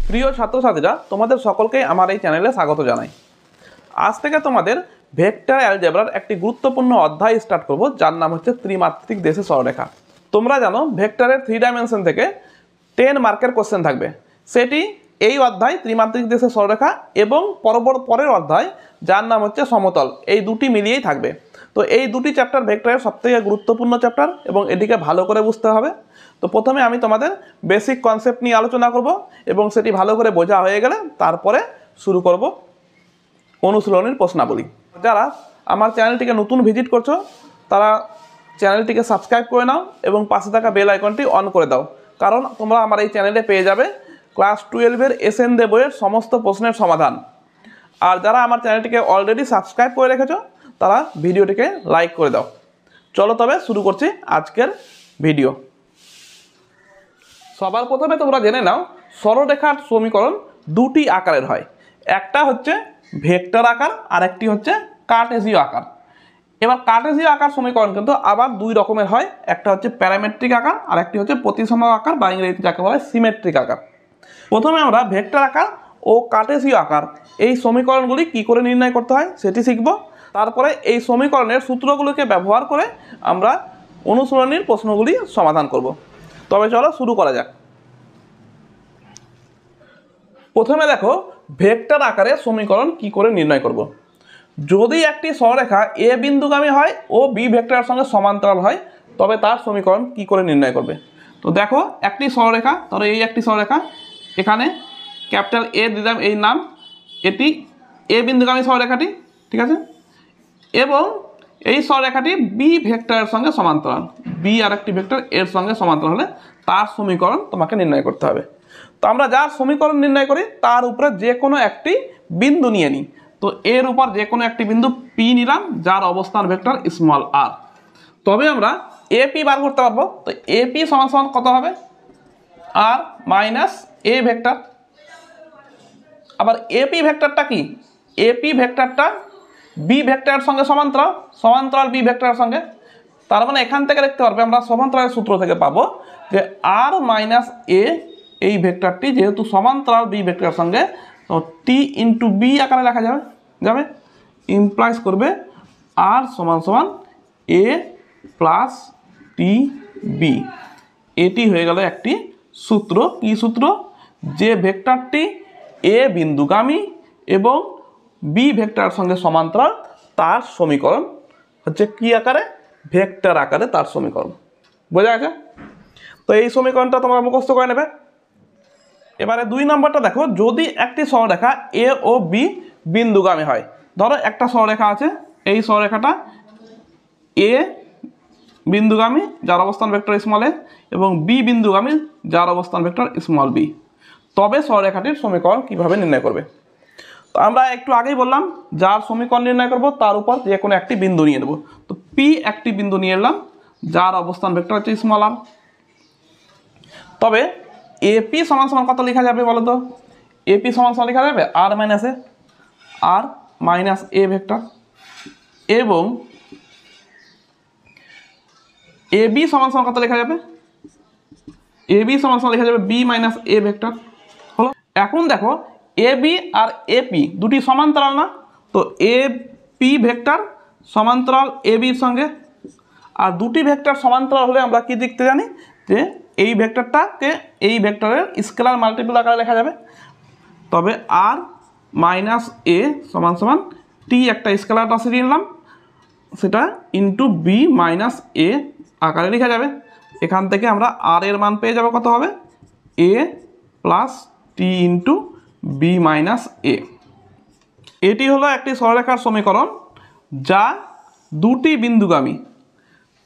প্রিয় ছাত্রছাত্রীরা, তোমাদের সকলকে আমার এই চ্যানেলে স্বাগত জানাই। আজ থেকে তোমাদের ভেক্টর অ্যালজেব্রার একটি গুরুত্বপূর্ণ অধ্যায় স্টার্ট করব, যার নাম হচ্ছে ত্রিমাত্রিক দেশে সরলরেখা। তোমরা জানো ভেক্টরের 3 ডাইমেনশন থেকে 10 মার্কের কোশ্চেন থাকবে। সেটি এই অধ্যায় ত্রিমাত্রিক দেশে সরলরেখা এবং পরের অধ্যায় যার নাম হচ্ছে সমতল, এই দুটি মিলিয়েই থাকবে। তো এই দুটি চ্যাপ্টার ভেক্টরের সবথেকে গুরুত্বপূর্ণ চ্যাপ্টার এবং এটিকে ভালো করে বুঝতে হবে। তো প্রথমে আমি তোমাদের বেসিক কনসেপ্ট নিয়ে আলোচনা করব এবং সেটি ভালো করে বোঝা হয়ে গেলে তারপরে শুরু করব অনুশীলনীর প্রশ্নাবলী। যারা আমার চ্যানেলটিকে নতুন ভিজিট করছো তারা চ্যানেলটিকে সাবস্ক্রাইব করে নাও এবং পাশে থাকা বেল আইকনটি অন করে দাও, কারণ তোমরা আমার এই চ্যানেলে পেয়ে যাবে ক্লাস 12-এর এসএন দে বইয়ের সমস্ত প্রশ্নের সমাধান। আর যারা আমার চ্যানেলটিকে অলরেডি সাবস্ক্রাইব করে রেখেছো তারা ভিডিওটিকে লাইক করে দাও। চলো তবে শুরু করছি আজকের ভিডিও। সবার প্রথমে তোমরা জেনে নাও সরলরেখার সমীকরণ দুটি আকারের হয়। একটা হচ্ছে ভেক্টর আকার আর একটি হচ্ছে কার্টেসীয় আকার। এবার কার্টেসীয় আকার সমীকরণ কিন্তু আবার দুই রকমের হয়, একটা হচ্ছে প্যারামেট্রিক আকার আর একটি হচ্ছে প্রতিসম আকার বা ইংরেজিতে যাকে বলা হয় সিমেট্রিক আকার। প্রথমে আমরা ভেক্টর আকার ও কার্টেসীয় আকার এই সমীকরণগুলি কি করে নির্ণয় করতে হয় সেটি শিখব। তারপরে এই সমীকরণের সূত্রগুলোকে ব্যবহার করে আমরা অনুশীলনীর প্রশ্নগুলি সমাধান করব। তবে চলো শুরু করা যাক। প্রথমে দেখো ভেক্টর আকারে সমীকরণ কি করে নির্ণয় করব। যদি একটি সরলরেখা এ বিন্দুগামী হয় ও বি ভেক্টরের সঙ্গে সমান্তরাল হয় তবে তার সমীকরণ কি করে নির্ণয় করবে। তো দেখো একটি সরলরেখা, ধরো এই একটি সরলরেখা, এখানে ক্যাপিটাল এ দিলাম এই নাম, এটি এ বিন্দুগামী সরলরেখাটি, ঠিক আছে, এবং এই সরলরেখাটি বি ভেক্টরের সঙ্গে সমান্তরাল, বি আর একটি ভেক্টর এর সঙ্গে সমান্তরাল হলে তার সমীকরণ তোমাকে নির্ণয় করতে হবে। তো আমরা যার সমীকরণ নির্ণয় করি তার উপরে যে কোনো একটি বিন্দু নিয়ে নিই। তো এর উপর যে কোনো একটি বিন্দু পি নিলাম যার অবস্থান ভেক্টর স্মল আর। তবে আমরা এপি বার করতে পারবো। তো এপি সমান সমান কত হবে, আর মাইনাস এ ভেক্টর। আবার এপি ভেক্টরটা কি, এপি ভেক্টরটা বি ভেক্টরের সঙ্গে সমান্তরাল, সমান্তরাল বি ভেক্টরের সঙ্গে। তার মানে এখান থেকে দেখতে পারবে আমরা সমান্তরালের সূত্র থেকে পাবো যে আর মাইনাস এ এই ভেক্টরটি যেহেতু সমান্তরাল বি ভেক্টরের সঙ্গে, তো টি ইন্টু বি আকারে লেখা যাবে ইমপ্লাইজ করবে আর সমান সমান এ প্লাস টি বি। এটি হয়ে গেল একটি সূত্র। কি সূত্র, যে ভেক্টরটি এ বিন্দুগামী এবং বি ভেক্টরের সঙ্গে সমান্তরাল তার সমীকরণ হচ্ছে কি আকারে, ভেক্টর আকারে তার সমীকরণ। বোঝা গেছে? তো এই সমীকরণটা তোমরা মুখস্থ করে নেবে। এবারে 2 নম্বরটা দেখো, যদি একটি সরলরেখা এ ও বি বিন্দুগামী হয়। ধরো একটা সরলরেখা আছে, এই সরলরেখাটা এ বিন্দুগামী যার অবস্থান ভেক্টর স্মল এ এবং বি বিন্দুগামী যার অবস্থান ভেক্টর স্মল বি, তবে সরলরেখাটির সমীকরণ কিভাবে নির্ণয় করবে। তো আমরা একটু আগেই বললাম যার সমীকরণ নির্ণয় করব তার উপর যে কোনো একটি বিন্দু নিয়ে নেব। তো পি একটি বিন্দু নিয়ে এলাম যার অবস্থান ভেক্টর হচ্ছে স্মল আর। তবে এপি সমান সমান কত লেখা যাবে বলো তো, এপি সমান সমান লেখা যাবে আর মাইনাস এ, আর মাইনাস এ ভেক্টর, এবং এবি সমান সমান কত লেখা যাবে, এবি সমান সমান লেখা যাবে বি মাইনাস এ ভেক্টর। হলো। এখন দেখো এবি আর এপি দুটি সমান্তরাল না, তো এ পি ভেক্টর সমান্তরাল এবির সঙ্গে। আর দুটি ভেক্টর সমান্তরাল হলে আমরা কি দেখতে জানি যে এই ভেক্টরটাকে এই ভেক্টরের স্কেলার মাল্টিপল আকারে লেখা যাবে। তবে আর মাইনাস এ সমান সমান টি একটা স্কেলার রাশি নিলাম, সেটা ইন্টু বি মাইনাস এ আকারে লেখা যাবে। এখান থেকে আমরা আর এর মান পেয়ে যাবো কত হবে, এ plus t into b minus এ। এটি হলো একটি সরলরেখার সমীকরণ যা দুটি বিন্দুগামী,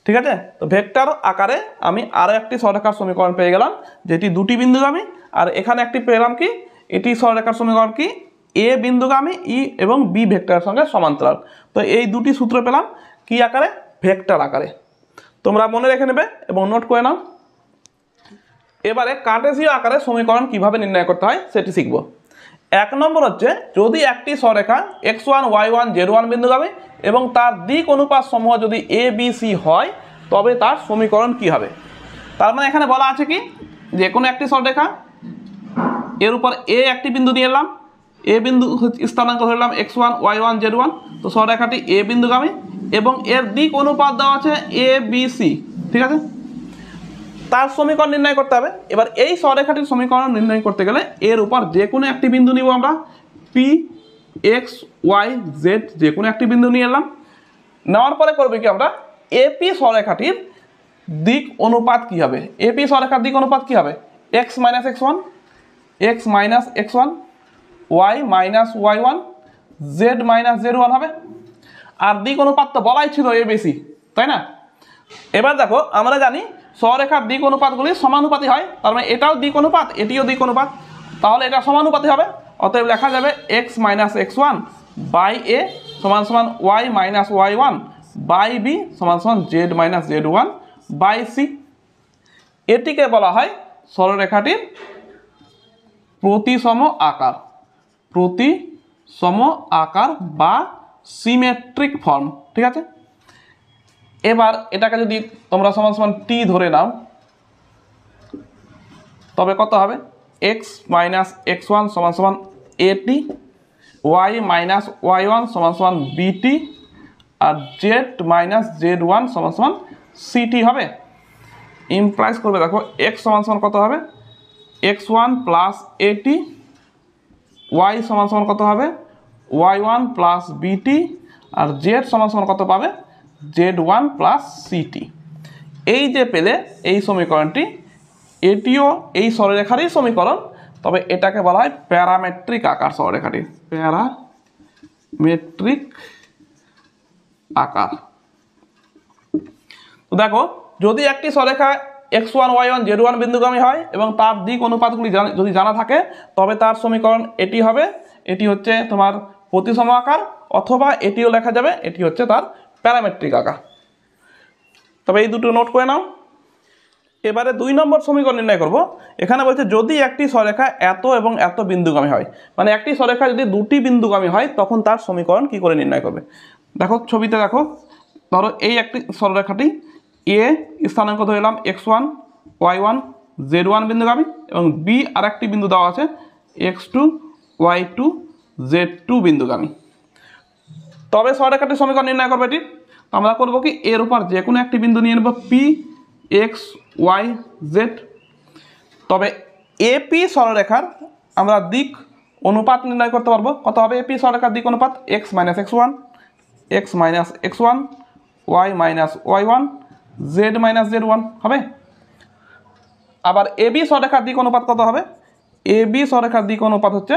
ঠিক আছে। তো ভেক্টর আকারে আমি আরও একটি সরলরেখার সমীকরণ পেয়ে গেলাম যেটি দুটি বিন্দুগামী, আর এখানে একটি পেলাম কি, এটি সরলরেখার সমীকরণ কি, এ বিন্দুগামী ই এবং বি ভেক্টরের সঙ্গে সমান্তরাল। তো এই দুটি সূত্র পেলাম কি আকারে, ভেক্টর আকারে। তোমরা মনে রেখে নেবে এবং নোট করে নাও। এবারে কার্টেসীয় আকারে সমীকরণ কিভাবে নির্ণয় করতে হয় সেটি শিখব। 1 নম্বর হচ্ছে, যদি একটি সরলরেখা x1 y1 z1 বিন্দুগামী এবং তার দিক অনুপাত সমূহ যদি এ বি সি হয় তবে তার সমীকরণ কি হবে। তার মানে এখানে বলা আছে কি, যে কোনো একটি সরলরেখা এর উপর এ একটি বিন্দু নিয়ে এলাম, এ বিন্দু স্থানাঙ্ক ধরলাম x1 y1 z1। তো সরলরেখাটি এ বিন্দুগামী এবং এর দিক অনুপাত দেওয়া আছে এ বি সি, ঠিক আছে। তার সমীকরণ নির্ণয় করতে হবে। এবার এই সরলরেখাটির সমীকরণ নির্ণয় করতে গেলে এর উপর যে কোনো একটি বিন্দু নিব আমরা, পি এক্স ওয়াই জেড, যে কোনো একটি বিন্দু নিয়ে এলাম। নেওয়ার পরে করবে কি আমরা, এপি সরলরেখাটির দিক অনুপাত কি হবে, এপি সরলরেখার দিক অনুপাত কি হবে, x minus x one y minus y one z minus z one হবে। আর দিক অনুপাত তো বলাই ছিল এ বেশি, তাই না। এবার দেখো আমরা জানি সরলরেখার দিক অনুপাতগুলি সমানুপাতি হয়, তার মানে এটাও দিক অনুপাত এটিও দিক অনুপাত, তাহলে এটা সমানুপাতি হবে। অতএব লেখা যাবে x minus x one by a সমান সমান y minus y one by b সমান সমান z minus z one by c. এটিকে বলা হয় সরলরেখাটির প্রতিসম আকার, প্রতিসম আকার বা সিমেট্রিক ফর্ম, ঠিক আছে। এবার এটাকে যদি তোমরা সমান সমান টি ধরে নাও, তবে কত হবে, এক্স মাইনাস এক্স ওয়ান সমান সমান এটি, ওয়াই মাইনাস ওয়াই ওয়ান সমান সমান বিটি, আর জেড মাইনাস জেড ওয়ান সমান সমান সিটি হবে। ইমপ্লাইজ করবে দেখো এক্স সমান সমান কত হবে, এক্স ওয়ান প্লাস এটি, ওয়াই সমান সমান কত হবে, ওয়াই ওয়ান প্লাস বিটি, আর জেড সমান সমান কত পাবে, জেড ওয়ান প্লাস সিটি। এই যে পেলে এই সমীকরণটি, এটিও এই সরলরেখারই সমীকরণ, তবে এটাকে বলা হয় প্যারামেট্রিক আকার সরলরেখাটি, প্যারামেট্রিক আকার। তো দেখো যদি একটি সরলরেখা x1 y1 z1 বিন্দুগামী হয় এবং তার দিক অনুপাতগুলি যদি জানা থাকে, তবে তার সমীকরণ এটি হবে, এটি হচ্ছে তোমার প্রতিসম আকার, অথবা এটিও লেখা যাবে এটি হচ্ছে তার প্যারামেট্রিক আকার। তবে এই দুটো নোট করে নাও। এবারে 2 নম্বর সমীকরণ নির্ণয় করব। এখানে বলছে যদি একটি সরলরেখা এত এবং এত বিন্দুগামী হয়, মানে একটি সরলরেখা যদি দুটি বিন্দুগামী হয় তখন তার সমীকরণ কি করে নির্ণয় করবে। দেখো ছবিতে দেখো, ধরো এই একটি সরলরেখাটি এ স্থানাঙ্ক ধরলাম x1 y1 z1 বিন্দুগামী এবং বি আর একটি বিন্দু দেওয়া আছে x2 y2 z2 বিন্দুগামী। তবে সরলরেখাটির সমীকরণ নির্ণয় করবে এটি। আমরা করব কি, এর উপর যে কোনো একটি বিন্দু নিয়ে নেব পি এক্স ওয়াই জেড। তবে এপি সরলরেখার আমরা দিক অনুপাত নির্ণয় করতে পারবো। কত হবে এপি সরলরেখার দিক অনুপাত, x minus x one y minus y one z minus z one হবে। আবার এবি সরলরেখার দিক অনুপাত কত হবে, এবি সরলরেখার দিক অনুপাত হচ্ছে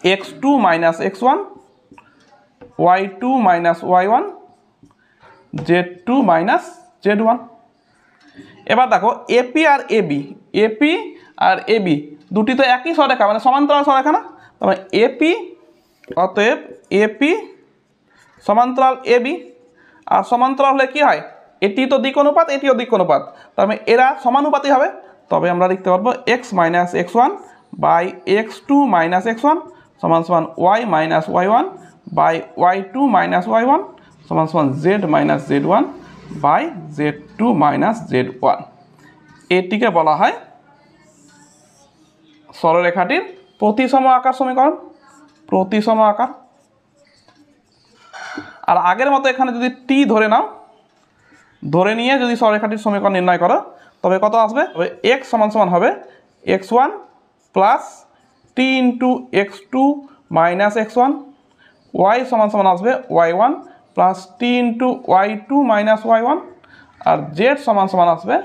x two minus x one y two minus y one z two minus z one. এবার দেখো এপি আর এবি দুটি তো একই সরলরেখা, মানে সমান্তরাল সরলরেখা না, তবে এপি, অতএব এপি সমান্তরাল এবি। আর সমান্তরাল হলে কি হয়, এটি তো দিক অনুপাত এটিও দিক অনুপাত, তার মানে এরা সমানুপাতি হবে। তবে আমরা লিখতে পারবো x minus x one by x two minus x one সমান সমান y minus y one by y two minus y one সমান সমান z minus z one by z two minus z one. এটিকে বলা হয় সরলরেখাটির প্রতিসম আকার সমীকরণ, প্রতিসম আকার। আর আগের মতো এখানে যদি টি ধরে নাও, ধরে নিয়ে যদি সরলরেখাটির সমীকরণ নির্ণয় করো, তবে কত আসবে, তবে এক্স সমান সমান হবে x one plus t into x two minus x one, y সমান সমান আসবে y one plus t into y two minus y one, আর জেড সমান সমান আসবে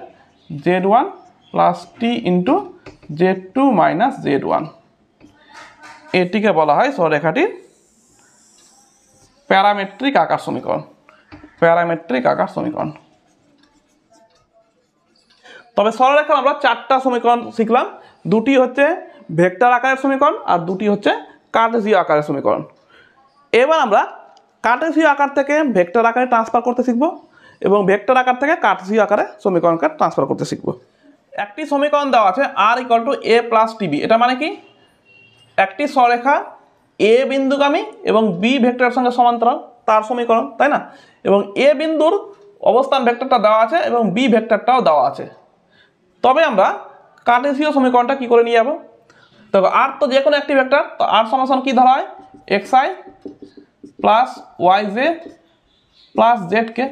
z one plus t into z two minus z one. এটিকে বলা হয় সরলরেখাটির প্যারামেট্রিক আকার সমীকরণ, প্যারামেট্রিক আকার সমীকরণ। তবে সরলরেখার আমরা 4টা সমীকরণ শিখলাম, দুটি হচ্ছে ভেক্টর আকারের সমীকরণ আর দুটি হচ্ছে কার্টেসীয় আকারের সমীকরণ। এবার আমরা কার্টেসীয় আকার থেকে ভেক্টর আকারে ট্রান্সফার করতে শিখব এবং ভেক্টর আকার থেকে কার্টেসীয় আকারে সমীকরণকে ট্রান্সফার করতে শিখব। একটি সমীকরণ দেওয়া আছে r equal to a plus t b. এটা মানে কি, একটি সরলরেখা এ বিন্দুগামী এবং বি ভেক্টরের সঙ্গে সমান্তরাল, তার সমীকরণ, তাই না। এবং এ বিন্দুর অবস্থান ভেক্টরটা দেওয়া আছে এবং বি ভেক্টরটাও দেওয়া আছে। তবে আমরা কার্টেসীয় সমীকরণটা কি করে নিয়ে যাব, তো আর তো যে কোনো একটি ভেক্টর, তো আর সমান কি ধরা হয় xi plus yj plus z k.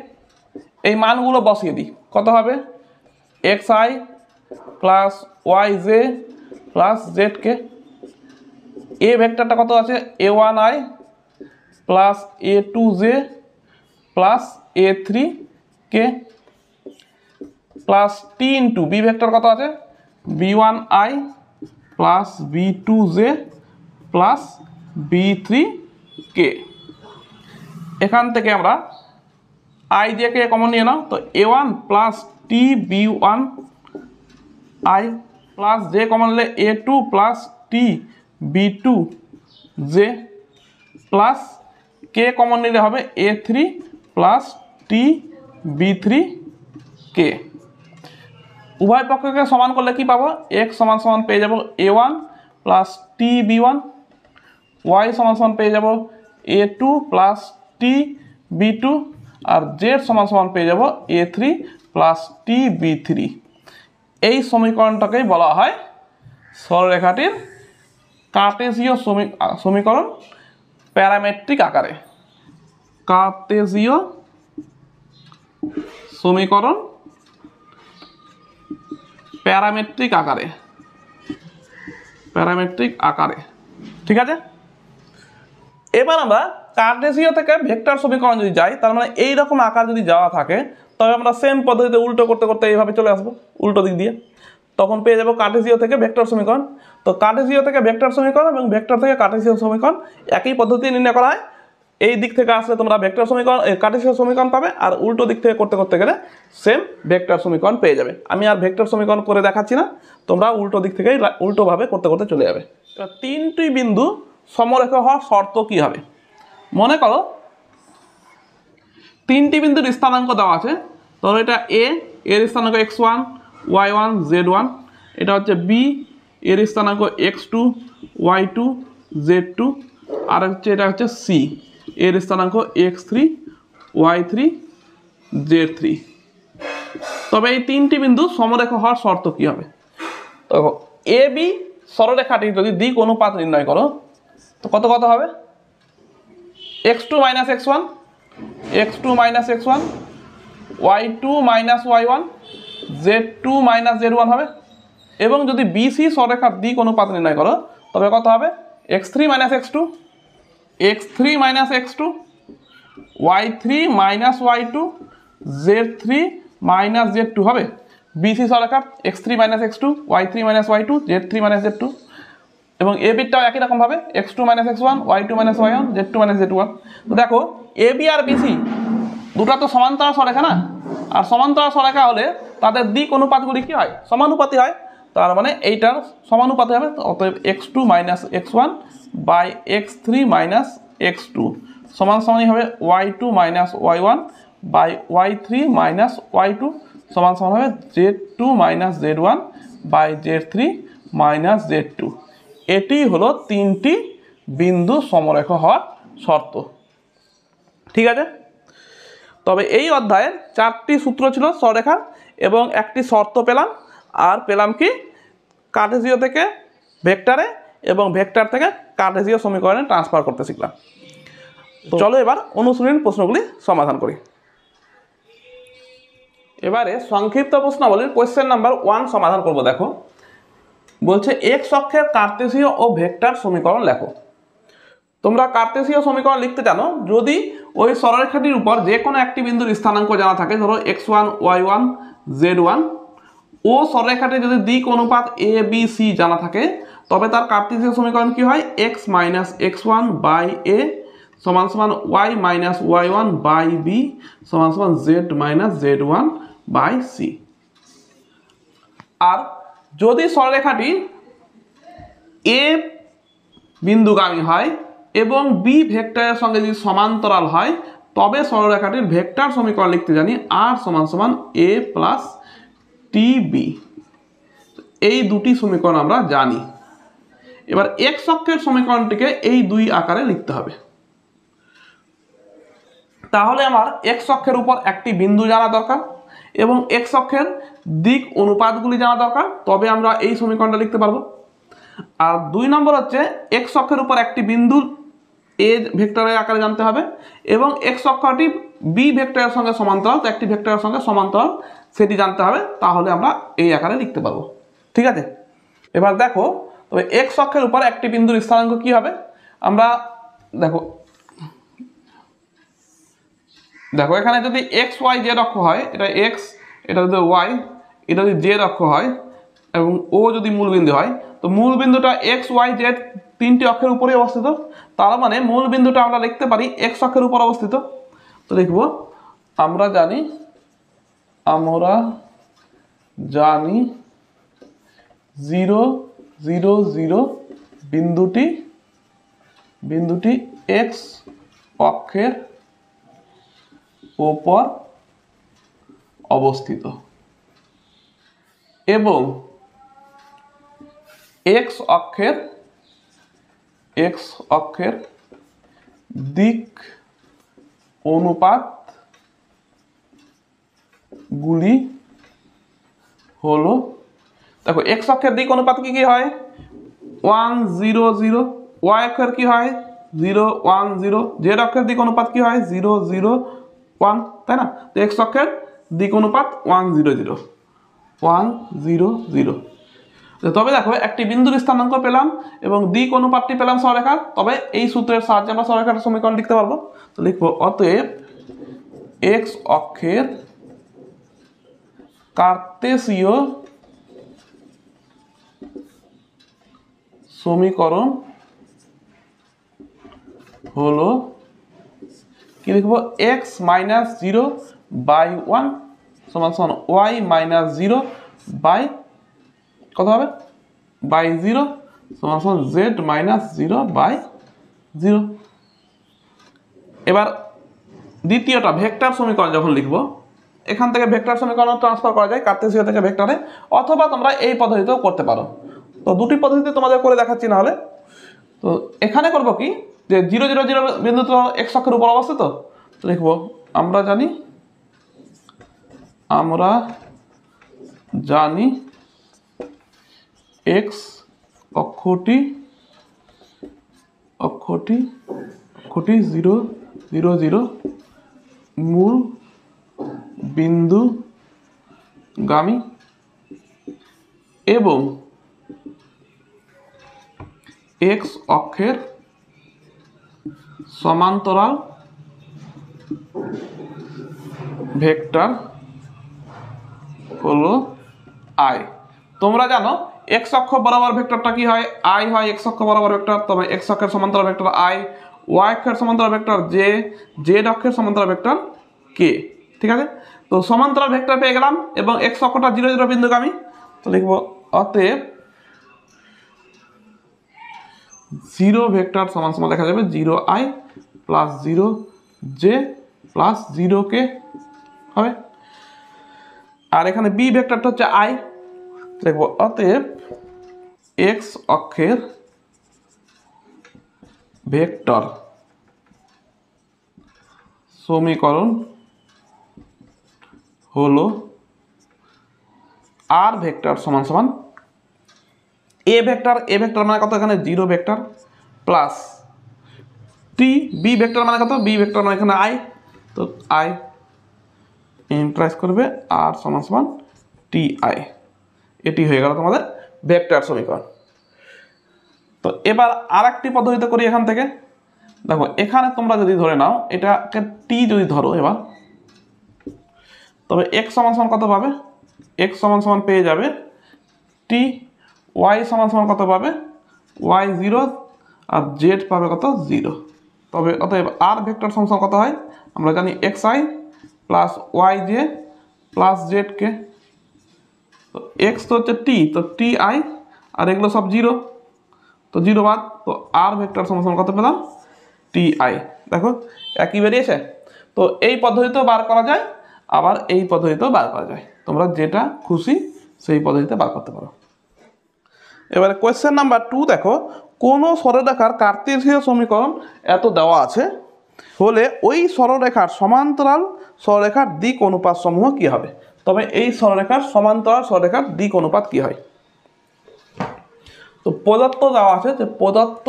এই মানগুলো বসিয়ে দিই, কত হবে xi plus yj plus z k. A ভেক্টরটা কত আছে a1i plus a2j plus a3k plus t into b vector কত আছে b1i plus b2j plus b3k। এখান থেকে আমরা ij কে কমন নিয়ে নাও, তো a1 plus T b1 i plus j common নিলে a2 প্লাস টি b2 j plus k common নিলে হবে a3 প্লাস টি b3 k। উভয় পক্ষকে সমান করলে কি পাবো x সমান সমান পেয়ে যাব a1 প্লাস টি b1, y সমান সমান পেয়ে যাব a2 প্লাস টি b2 আর z সমান সমান পেয়ে যাব a3 প্লাস টি b3। এই সমীকরণটাকেই বলা হয় সরলরেখাটির কার্টেসীয় সমীকরণ প্যারামেট্রিক আকারে। কার্টেসীয় সমীকরণ প্যারামেট্রিক আকারে, প্যারামেট্রিক আকারে, ঠিক আছে। এবার আমরা কার্টেসীয় থেকে ভেক্টর সমীকরণ যদি যাই, তার মানে এই রকম আকার যদি যাওয়া থাকে, তবে আমরা সেম পদ্ধতিতে উল্টো করতে করতে এইভাবে চলে আসবো উল্টো দিক দিয়ে, তখন পেয়ে যাবো কার্টেসীয় থেকে ভেক্টর সমীকরণ। তো কার্টেসীয় থেকে ভেক্টর সমীকরণ এবং ভেক্টর থেকে কার্টেসীয় সমীকরণ একই পদ্ধতি নির্ণয় করা হয়। এই দিক থেকে আসলে তোমরা ভেক্টর সমীকরণ কার্টেসীয় সমীকরণ পাবে, আর উল্টো দিক থেকে করতে করতে গেলে সেম ভেক্টর সমীকরণ পেয়ে যাবে। আমি আর ভেক্টর সমীকরণ করে দেখাচ্ছি না, তোমরা উল্টো দিক থেকেই উল্টোভাবে করতে করতে চলে যাবে। এবার তিনটি বিন্দু সমরেখা হওয়ার শর্ত কি হবে? মনে করো তিনটি বিন্দুর স্থানাঙ্ক দেওয়া আছে, ধরো এটা এ, এর স্থানাঙ্ক x1 y1 z1, এটা হচ্ছে বি, এর স্থানাঙ্ক x2 y2 z2, আর হচ্ছে এটা হচ্ছে সি, এর স্থানাঙ্ক x3 y3 z3। তবে এই তিনটি বিন্দু সমরেখা হওয়ার শর্ত কি হবে? তো এ বি সরলরেখাটির যদি দিক অনুপাত নির্ণয় করো, তো কত কত হবে x2 minus x1, x2 minus x1, y2 minus y1, z2 minus z1 হবে। এবং যদি বিসি সরলরেখার দিক অনুপাত নির্ণয় করো, তবে কত হবে x3 minus x2, x3 minus x2, y3 minus y2, z3 minus z2 হবে। বিসি সরলরেখার x3 minus x2, y3 minus y2, z3 minus z2। এবং এ বিটাও একই রকম ভাবে x2 minus x1, y2 minus y1, z2 minus z1। তো দেখো A B R BC দুটো তো সমান্তরাল সরলরেখা না, আর সমান্তরাল সরলরেখা হলে তাদের দিক অনুপাতগুলি কি হয় সমানুপাতি হয়। তার মানে এইটার সমানুপাতি হবে, অতএব x2 minus x1 by x3 minus x2 সমান সমানই হবে y2 minus y1 by y3 minus y2 সমান সমান হবে z2 minus z1 by z3 minus z2। এটি হলো তিনটি বিন্দু সমরেখা হওয়ার শর্ত, ঠিক আছে। তবে এই অধ্যায়ের চারটি সূত্র ছিল সরলরেখার, এবং একটি শর্ত পেলাম, আর পেলাম কি কার্টেসীয় থেকে ভেক্টরে এবং ভেক্টর থেকে কার্টেসীয় সমীকরণে ট্রান্সফার করতে শিখলাম। তো চলো এবার অনুশীলনীর প্রশ্নগুলি সমাধান করি। এবারে সংক্ষিপ্ত প্রশ্নাবলীর কোয়েশ্চেন নাম্বার 1 সমাধান করব। দেখো বলছে এক্স অক্ষের কার্টেসীয় ও ভেক্টর সমীকরণ লেখো। তোমরা কার্টেসীয় সমীকরণ লিখতে জানো যদি ওই সরলরেখাটির উপর যে কোনো একটি বিন্দুর স্থানাঙ্ক জানা থাকে, ধরো x1 y1 z1, ও সরলরেখাটি যদি দিক অনুপাত এ বি সি জানা থাকে, তবে তার কার্টেসীয় সমীকরণ কি হয় x minus x1 by a সমান সমান y minus y1 by b সমান সমান z minus z1 by c. আর যদি সরলরেখাটি এ বিন্দুগামী হয় এবং বি ভেক্টরের সঙ্গে যদি সমান্তরাল হয়, তবে সরলরেখাটির ভেক্টর সমীকরণ লিখতে জানি আর সমান সমান এ প্লাস টি বি। এই দুটি সমীকরণ আমরা জানি। এবার এক্স অক্ষের সমীকরণটিকে এই দুই আকারে লিখতে হবে। তাহলে আমার এক্স অক্ষের উপর একটি বিন্দু জানা দরকার এবং এক্স অক্ষের দিক অনুপাতগুলি জানা দরকার, তবে আমরা এই সমীকরণটা লিখতে পারবো। আর 2 নম্বর হচ্ছে এক্স অক্ষের উপর একটি বিন্দু এ ভেক্টরের আকারে জানতে হবে এবং এক্স অক্ষটি বি ভেক্টরের সঙ্গে সমান্তরাল, তো একটি ভেক্টরের সঙ্গে সমান্তরাল সেটি জানতে হবে, তাহলে আমরা এই আকারে লিখতে পারবো। ঠিক আছে, এবার দেখো তবে এক্স অক্ষের উপর একটি বিন্দুর স্থানাঙ্ক কি হবে। আমরা দেখো এখানে যদি এক্স ওয়াই জেড অক্ষ হয়, এটা এক্স, এটা যদি ওয়াই, এটা যদি জেড অক্ষ হয় এবং ও যদি মূলবিন্দু হয়, তো মূল বিন্দুটা এক্স ওয়াই জেড তিনটি অক্ষের উপরে অবস্থিত, তার মানে মূল বিন্দুটা আমরা লিখতে পারি এক্স অক্ষের উপর অবস্থিত। তো লিখব আমরা জানি 0 0 0 বিন্দুটি এক্স অক্ষের উপর অবস্থিত এবং এক্স অক্ষের দিক অনুপাত গুলি হলো, দেখো এক্স অক্ষের দিক অনুপাত কি হয় 1 0 0, ওয়াই অক্ষের কি হয় 0 1 0, জেড অক্ষের দিক অনুপাত কি হয় 0 0 1, তাই না? তো এক্স অক্ষের দিক অনুপাত 1 0 0 1 0 0। তবে দেখো একটি বিন্দুর স্থানাঙ্ক পেলাম এবং দিক অনুপাতটি পেলাম সরলরেখার, তবে এই সূত্রের সাহায্যে আমরা সরলরেখার সমীকরণ লিখতে পারবো। তো লিখবো অতএব এক্স অক্ষের কার্তেশীয় সমীকরণ হলো কি লিখবো এক্স মাইনাস 0 বাই 1 সমান সমান ওয়াই মাইনাস 0 বাই কত হবে বাই 0 সমান সমান জেড মাইনাস 0 বাই 0। এবার দ্বিতীয়টা ভেক্টর সমীকরণ যখন লিখবো, এখান থেকে ভেক্টর সমীকরণ ট্রান্সফার করা যায় কার্তেশীয় থেকে ভেক্টরে, অথবা তোমরা এই পদ্ধতিতেও করতে পারো। তো দুটি পদ্ধতিতে তোমাদের করে দেখাচ্ছি না হলে। তো এখানে করবো কি যে 0 0 0 বিন্দু তো এক্স অক্ষের উপর অবস্থিত, তো লিখবো আমরা জানি এক্স অক্ষটি 0 0 0 মূল বিন্দুগামী এবং এক্স অক্ষের সমান্তরাল ভেক্টর হলো আই। তোমরা জানো এক্স অক্ষ বরাবর ভেক্টরটা কি হয় আই হয়, এক্স অক্ষ বরাবর ভেক্টর, তবে এক্স অক্ষের সমান্তরাল ভেক্টর আই, ওয়াই অক্ষের সমান্তরাল ভেক্টর জে, জেড অক্ষের সমান্তরাল ভেক্টর কে। ঠিক আছে, তো সমান্তরাল ভেক্টর পেয়ে গেলাম এবং এক্স অক্ষটা 0 0 বিন্দুগামী, তো লিখবো অতএব 0 ভেক্টর সমান সমান লেখা যাবে 0i plus 0j plus 0k হবে। আর এখানে বি ভেক্টরটা হচ্ছে আই, দেখবো অতএব এক্স অক্ষের ভেক্টর সমীকরণ হলো আর ভেক্টর সমান সমান এ ভেক্টর মানে কত এখানে 0 vector plus t, B vector মানে কত বি ভেক্টর মানে এখানে আই, তো আই ইমপ্লাইজ করবে আর সমান সমান টি আই। এটি হয়ে গেল তোমাদের ভেক্টর সমীকরণ। তো এবার আর একটি পদ্ধতিতে করি এখান থেকে। দেখো এখানে তোমরা যদি ধরে নাও এটাকে টি যদি ধরো এবার, তবে এক্স সমান সমান কত পাবে এক্স সমান সমান পেয়ে যাবে টি, ওয়াই সমান সমান কত পাবে ওয়াই 0 আর জেড পাবে কত 0। তবে অতএব আর ভেক্টর সমান সমান কত হয় আমরা জানি x i plus y j plus z k. তো এক্স তো হচ্ছে টি, তো টি আই আর এগুলো সব 0, তো 0 বাদ, তো আর ভেক্টর সমান সমান কত পেলাম টি আই। দেখো একই বেরিয়েছে। তো এই পদ্ধতিতেও বার করা যায়, আবার এই পদ্ধতিতেও বার করা যায়, তোমরা যেটা খুশি সেই পদ্ধতিতে বার করতে পারো। এবারে কোয়েশ্চেন নাম্বার 2 দেখো, কোনো সরলরেখার কার্তেশীয় সমীকরণ এত দেওয়া আছে হলে ওই সরলরেখার সমান্তরাল সরলরেখার দিক অনুপাত সমূহ কি হবে। তবে এই সরলরেখার সমান্তরাল সরলরেখার দিক অনুপাত কি হয়। তো প্রদত্ত দেওয়া আছে যে প্রদত্ত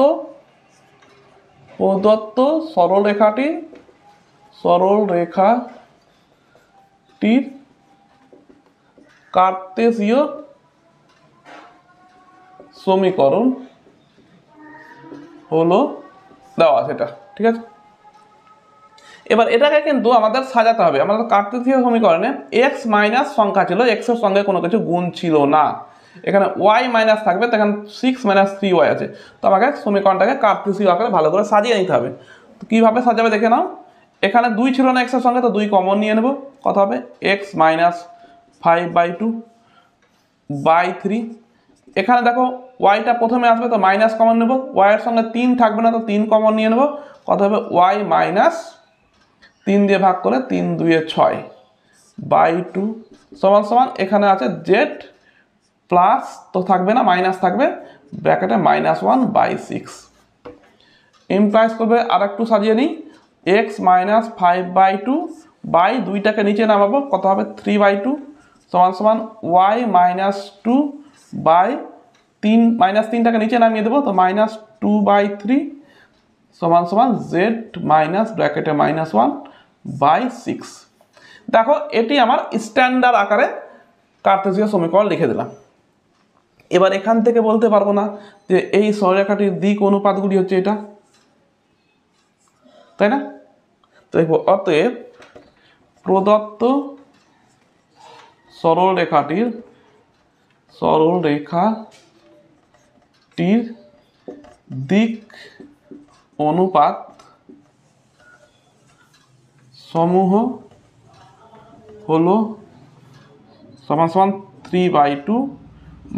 সরলরেখাটির কার্তেশীয় সমীকরণ হলো দেওয়া আছে এটা, ঠিক আছে। এবার এটাকে কিন্তু আমাদের সাজাতে হবে। আমাদের কার্তেশীয় সমীকরণে এক্স মাইনাস সংখ্যা ছিল, এক্স এর সঙ্গে কোনো কিছু গুণ ছিল না, এখানে ওয়াই মাইনাস থাকবে, তো এখানে 6 - 3y আছে। তো আমাকে সমীকরণটাকে কার্তেশীয় আকারে ভালো করে সাজিয়ে নিতে হবে। তো কীভাবে সাজাবে দেখে নাও। এখানে 2 ছিল না এক্সের সঙ্গে, তো 2 কমন নিয়ে নেব। কত হবে? X minus 5/2/3। এখানে দেখো ওয়াইটা প্রথমে আসবে, তো মাইনাস কমন নেব। ওয়াইয়ের সঙ্গে 3 থাকবে না, তো 3 কমন নিয়ে নেব। কত হবে? ওয়াই মাইনাস 3 দিয়ে ভাগ করে 3 × 2 = 6/2 সমান সমান এখানে আছে জেড প্লাস, তো থাকবে না, মাইনাস থাকবে, ব্র্যাকেটে -1/6 ইমপ্লাইজ করবে। আর একটু সাজিয়ে নিই, এক্স মাইনাস 5/2/2টাকে নিচে নামাবো, কত হবে? 3/2 সমান সমান ওয়াই মাইনাস 2/3, -3টাকে নিচে নামিয়ে দেবো, তো -2/3 সমান সমান জেড মাইনাস ব্র্যাকেটে -1/6। দেখো এটি আমার স্ট্যান্ডার্ড আকারে কার্তেশীয় সমীকরণ লিখে দিলাম। এবার এখান থেকে বলতে পারবো না যে এই সরলরেখাটির দিক অনুপাতগুলি হচ্ছে এটা, তাই না? তো দেখবো, অতএব প্রদত্ত সরলরেখাটির দিক অনুপাত সমূহ হলো সমান সমান 3/2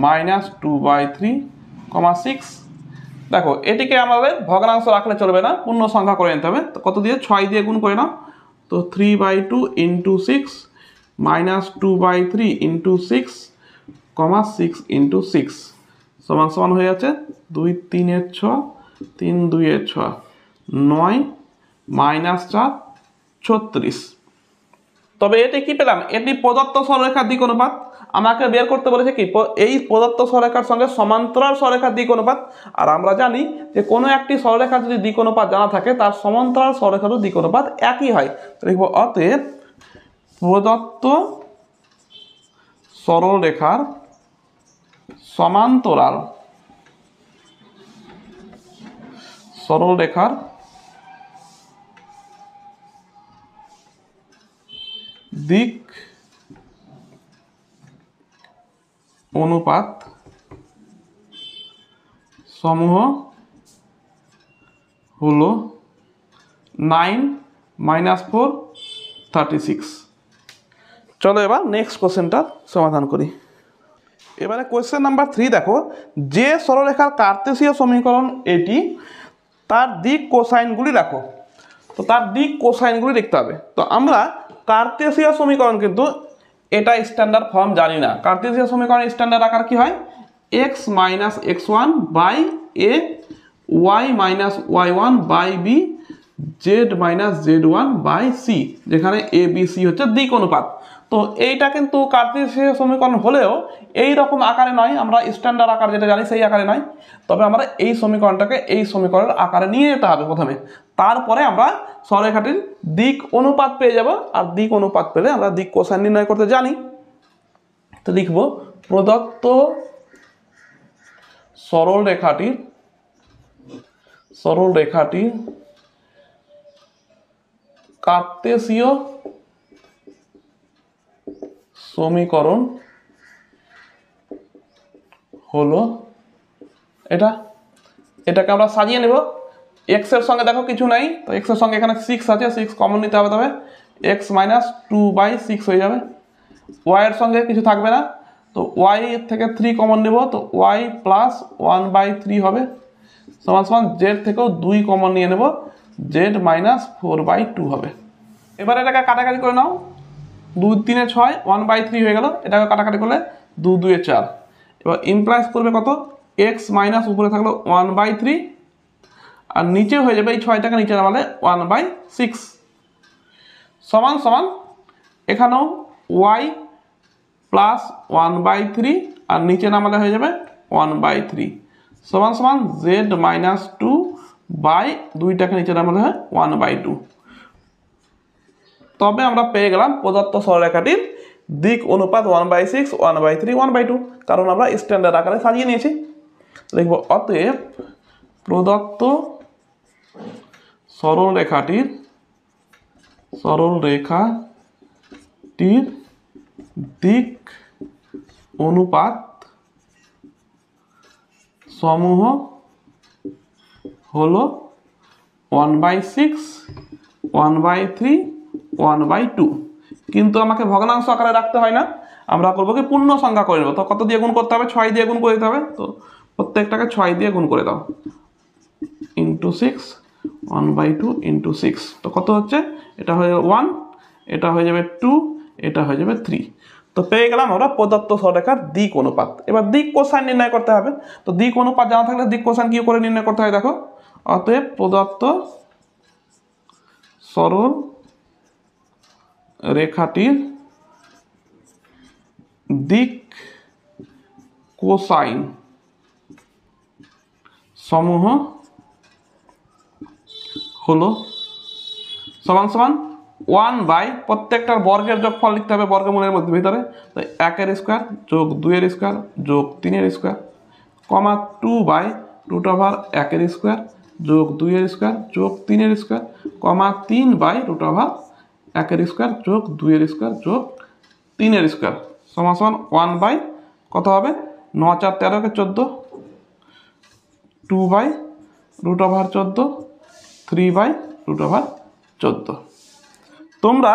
-2/3, 6। দেখো এটিকে আমাদের ভগ্নাংশ রাখলে চলবে না, পূর্ণ সংখ্যা করে নিতে হবে। তো কত দিয়ে? 6 দিয়ে গুণ করে নাও। তো 3/2 × 6 -2/3 × 6, 6 × 6 সমান সমান হয়ে যাচ্ছে 2 × 3 = 6, 3 × 2 = 6, 9 -4 36। তবে এটি কি পেলাম? এটি প্রদত্ত সরলরেখার দিক অনুপাত। আমাকে বের করতে বলেছে কি? এই প্রদত্ত সরলরেখার সঙ্গে সমান্তরাল সরলরেখার দিক অনুপাত। আর আমরা জানি যে কোনো একটি সরলরেখার যদি দিক অনুপাত জানা থাকে, তার সমান্তরাল সরলরেখারও দিক অনুপাত একই হয়। তো লিখব, অতএব প্রদত্ত সরলরেখার সমান্তরাল সরলরেখার দিক অনুপাত সমূহ হলো 9 - 4 36। চলো এবার নেক্সট কোশ্চেনটা সমাধান করি। এবারে কোশ্চেন নাম্বার 3 দেখো, যে সরলরেখার কার্তেশীয় সমীকরণ এটি, তার দিক কোসাইনগুলি রাখো। তো তার দিক কোসাইনগুলি লিখতে হবে। তো আমরা কার্তেশীয় সমীকরণ কিন্তু এটা স্ট্যান্ডার্ড ফর্ম জানি না। কার্তেশীয় সমীকরণের স্ট্যান্ডার্ড আকার কি হয়? x - x1/a, y - y1/b, z - z1/c, যেখানে a b c হচ্ছে দিক অনুপাত। তো এইটা কিন্তু কার্তেশীয় সমীকরণ হলেও এই রকম আকারে নয়, আমরা স্ট্যান্ডার্ড আকার যেটা জানি সেই আকারে নয়। তবে আমরা এই সমীকরণটাকে এই সমীকরণের আকারে নিয়ে যেতে হবে প্রথমে, তারপরে আমরা সরলরেখাটির দিক অনুপাত পেয়ে যাব। আর দিক অনুপাত পেলে আমরা দিক কোসাইন নির্ণয় করতে জানি। তো লিখব, প্রদত্ত সরলরেখাটির কার্তেশীয় সমীকরণ হলো এটাকে আমরা সাজিয়ে নেব। এক্স এর সঙ্গে দেখো কিছু নাই, তো এক্স এর সঙ্গে এখানে 6 আছে, 6 কমন নিতে হবে, তবে x - 2/6 হয়ে যাবে। ওয়াই এর সঙ্গে কিছু থাকবে না, তো ওয়াই থেকে 3 কমন নেব, তো ওয়াই প্লাস 1/3 হবে, সমান সমান জেড থেকেও 2 কমন নিয়ে নেব, জেড -4/2 হবে। এবার এটাকে কাটাকাটি করে নাও, 2 × 3 = 6, 1/3 হয়ে গেল। এটাকে কাটাকাটি করলে 2 × 2 = 4। এবার ইমপ্লাইজ করবে কত? x মাইনাস উপরে থাকলো 1/3, আর নিচে হয়ে যাবে এই 6টাকে নিচে নামালে 1/6 সমান সমান এখানেও y প্লাস 1/3, আর নিচে নামালে হয়ে যাবে 1/3 সমান সমান z-2 বাই 2টাকে নিচে নামালে হয় 1/2। তবে আমরা পেয়ে গেলাম প্রদত্ত সরলরেখাটির দিক অনুপাত 1/6, 1/3, 1/2, কারণ আমরা স্ট্যান্ডার্ড আকারে সাজিয়ে নিয়েছি। লিখব অতএব প্রদত্ত সরলরেখাটির দিক অনুপাত সমূহ হলো 1/6, 1/3, 1/2। কিন্তু আমাকে ভগ্নাংশ আকারে রাখতে হয় না, আমরা করবো কি পূর্ণ সংখ্যা করে নেব। তো কত দিয়ে গুণ করতে হবে? 6 দিয়ে গুণ করে দিতে হবে। তো প্রত্যেকটাকে 6 দিয়ে গুণ করে দাও, ইন্টু 6, 1/2 ইন্টু 6। তো কত হচ্ছে? এটা হয়ে যাবে 1, এটা হয়ে যাবে 2, এটা হয়ে যাবে 3। তো পেয়ে গেলাম আমরা প্রদত্ত সরলরেখার দিক অনুপাত। এবার দিক কোসাইন নির্ণয় করতে হবে। তো দিক অনুপাত জানা থাকলে দিক কোসাইন কি করে নির্ণয় করতে হয় দেখো। অতএব প্রদত্ত সরল রেখাটির দিক কোসাইন সমূহ হলো সমান সমান 1 প্রত্যেকটার বর্গের যোগফল লিখতে হবে বর্গমূলের মধ্যে ভিতরে। তো 1 স্কোয়ার যোগ 2 স্কোয়ার যোগ 3 স্কোয়ার, কমা 2/√1 স্কোয়ার যোগ 2 স্কোয়ার যোগ 3 স্কোয়ার, কমা 3/√1 স্কোয়ার যোগ 2 স্কোয়ার যোগ 3 স্কোয়ার সমান সমান 1 কত হবে? 9 4 13 14, 2/√14, 3/√14। তোমরা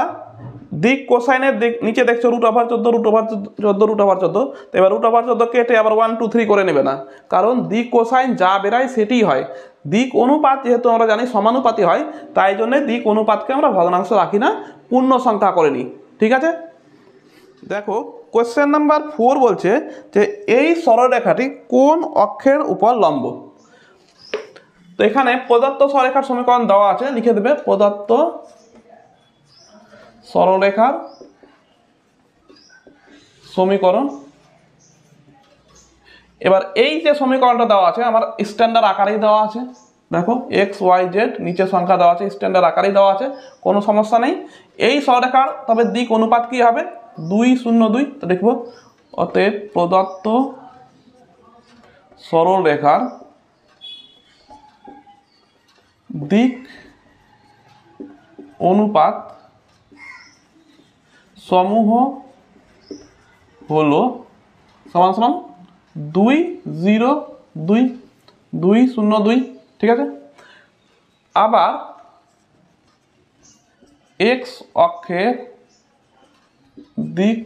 দিক কোসাইনের দিক নিচে দেখছো √14, তো এবার √14 কেটে আবার 1 2 3 করে নেবে না, কারণ দিক কোসাইন যা বেরায় সেটিই হয়। দিক অনুপাত যেহেতু আমরা জানি সমানুপাতি হয়, তাই জন্য দিক অনুপাতকে আমরা ভগ্নাংশ রাখি না, পূর্ণ সংখ্যা করে নিই। ঠিক আছে, দেখো কোশ্চেন নাম্বার 4 বলছে যে এই সরলরেখাটি কোন অক্ষের উপর লম্ব। তো এখানে প্রদত্ত সরলরেখার সমীকরণ দেওয়া আছে, লিখে দেবে প্রদত্ত সরলরেখার সমীকরণ। এবার এই যে সমীকরণটা দেওয়া আছে আমার স্ট্যান্ডার্ড আকারেই দেওয়া আছে। দেখো x, y, z নিচে সংখ্যা দেওয়া আছে, স্ট্যান্ডার্ড আকারেই দেওয়া আছে, কোনো সমস্যা নেই। এই সরলরেখার তবে দিক অনুপাত কি হবে? 2 0 2। তো দেখবো অতএব প্রদত্ত সরলরেখার দিক অনুপাত সমূহ হলো সমান সমান 2 0 2, 2 0 2। ঠিক আছে, আবার x অক্ষের দিক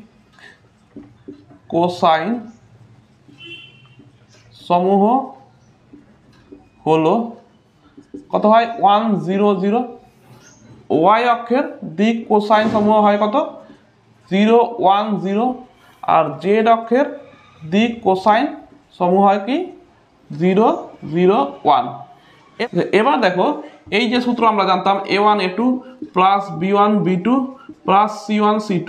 কোসাইন সমূহ হলো কত হয়? 1 0 0। y অক্ষের দিক কোসাইন সমূহ হয় কত? 0 1 0। আর z অক্ষের দিক কোসাইন সমূহ হয় কি? 0 0 1। এবার দেখো এই যে সূত্র আমরা জানতাম a1 a2 plus b1 b2 plus c1 c2,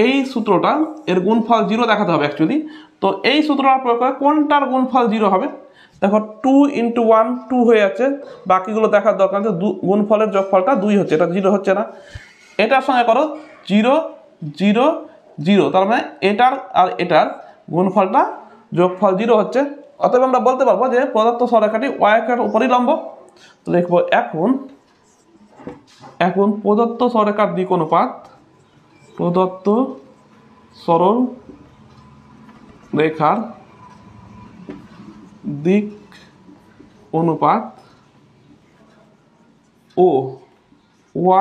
এই সূত্রটা এর গুণফল 0 দেখাতে হবে অ্যাকচুয়ালি। তো এই সূত্রটা প্রয়োগ করে কোনটার গুণফল 0 হবে? দেখো 2 × 1 2 হয়ে যাচ্ছে, বাকিগুলো দেখার দরকার নেই। গুণফলের যোগফলটা 2 হচ্ছে, এটা 0 হচ্ছে না। এটার সঙ্গে করো 0 0 0, তার মানে এটার আর এটার গুণফলটা যোগফল 0 হচ্ছে। অতএব আমরা বলতে পারবো যে প্রদত্ত সরলরেখাটি y অক্ষের উপরই লম্ব। তো লিখবো এখন প্রদত্ত সরলরেখার দিক অনুপাত, প্রদত্ত সরল রেখার দিক অনুপাত ও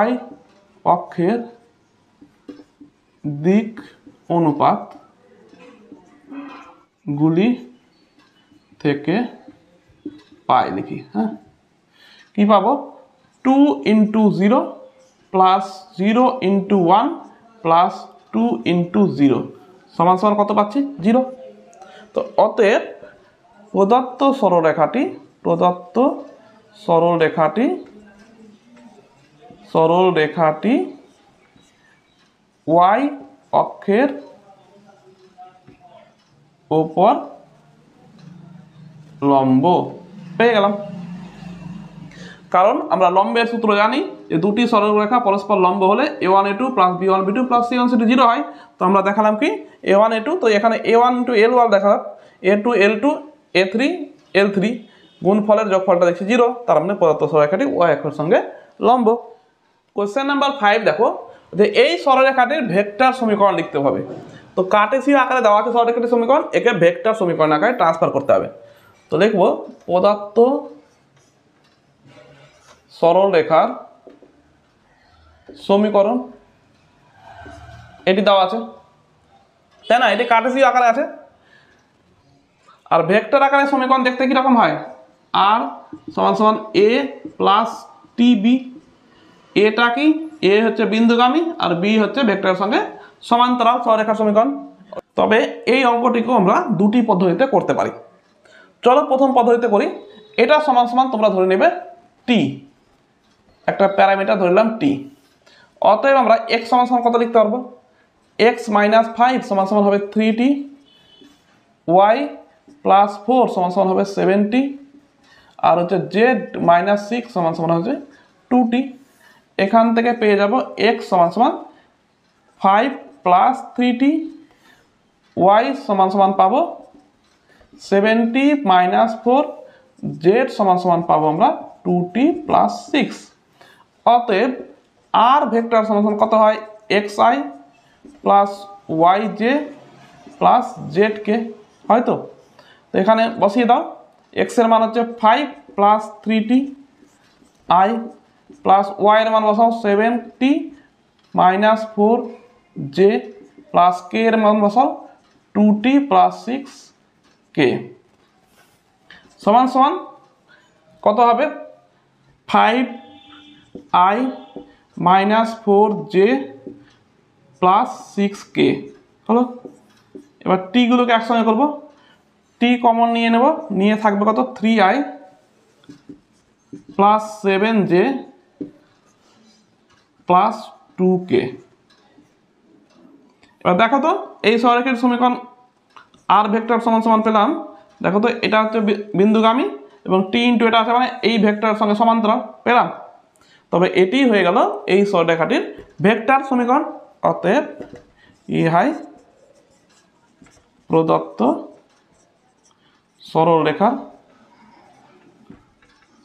y অক্ষের দিক অনুপাত গুলি থেকে পাই। লিখি, হ্যাঁ, কি পাবো? 2 × 0 প্লাস 0 × 1 প্লাস 2 × 0 সমান সমান কত পাচ্ছি? 0। তো অতএব প্রদত্ত সরলরেখাটি y অক্ষের উপর লম্ব পেয়ে গেলাম। কারণ আমরা লম্বের সূত্র জানি যে দুটি সরলরেখা পরস্পর লম্ব হলে a1 a2 plus b1 b2 plus c1 c2 0 হয়। তো আমরা দেখালাম কি a1 a2, তো এখানে a1 ইন্টু l1 দেখালাম, a2 l2 a3 l3 গুণফলের যোগফলটা দেখছি 0, তার মানে প্রদত্ত সরলরেখাটি y অক্ষের সঙ্গে লম্ব। কোশ্চেন নাম্বার 5 দেখো যে এই সরলরেখাটির ভেক্টর সমীকরণ লিখতে হবে। তো কার্টেসীয় আকারে দেওয়া আছে সরলরেখাটির সমীকরণ, একে ভেক্টর সমীকরণ আকারে ট্রান্সফার করতে হবে। তো লিখব প্রদত্ত সরলরেখার সমীকরণ, এটি দেওয়া আছে তাই না, এটি কার্টেসীয় আকারে আছে। আর ভেক্টর আকারে সমীকরণ দেখতে কিরকম হয়, আর সমান সমান এ প্লাস টিবি। এটা কি, এ হচ্ছে বিন্দুগামী আর বি হচ্ছে ভেক্টরের সঙ্গে সমান্তরাল সরলরেখার সমীকরণ। তবে এই অঙ্কটিকেও আমরা দুটি পদ্ধতিতে করতে পারি। চলো প্রথম পদ্ধতিতে করি। এটা সমান সমান তোমরা ধরে নেবে টি, একটা প্যারামিটার ধরলাম টি। অতএব আমরা x সমান সমান কত লিখতে পারবো, x মাইনাস 5 সমান সমান হবে 3t, y প্লাস 4 সমান সমান হবে 7t, আর হচ্ছে z মাইনাস 6 সমান সমান হচ্ছে 2t। এখান থেকে পেয়ে যাব x সমান সমান 5 প্লাস 3t, y সমান সমান পাবো 7t মাইনাস 4, z সমান সমান পাবো আমরা 2t প্লাস 6। অতএব আর ভেক্টর সমান সমান কত হয়, xi plus yj plus zk, হয়তো। তো এখানে বসিয়ে দাও, x এর মান হচ্ছে 5 plus 3t i plus y এর মান বসাও 7t minus 4j plus k এর মান বসাও 2t প্লাস 6k সমান সমান কত হবে, 5i minus 4j plus 6k হলো। এবার টি গুলোকে একসঙ্গে করবো, টি কমন নিয়ে নেব, নিয়ে থাকবে কত 3i plus 7j plus 2k। এবার দেখো তো এই সরলরেখার সমীকরণ আর ভেক্টর সমান সমান পেলাম। দেখো তো এটা হচ্ছে বিন্দুগামী এবং টি ইন্টু এটা আছে মানে এই ভেক্টরের সঙ্গে সমান্তরাল পেলাম। তবে এটি হয়ে গেল এই সরলরেখাটির ভেক্টর সমীকরণ। অতএব ইহাই প্রদত্ত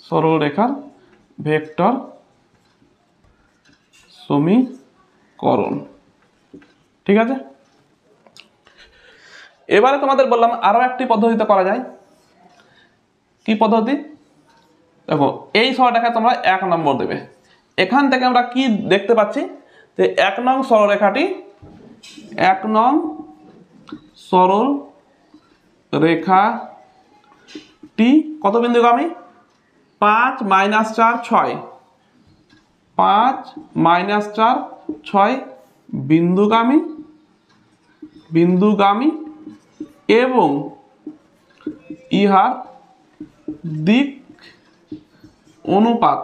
সরলরেখার ভেক্টর সমীকরণ। ঠিক আছে, এবারে তোমাদের বললাম আরো একটি পদ্ধতিতে করা যায়। কি পদ্ধতি, দেখো এই সরলরেখা তোমরা 1 নম্বর দেবে। এখান থেকে আমরা কি দেখতে পাচ্ছি যে 1 নং সরলরেখাটি 1 নং সরল রেখাটি কত বিন্দুগামী, 5 মাইনাস 4 6, 5 মাইনাস 4 6 বিন্দুগামী এবং ইহার দিক অনুপাত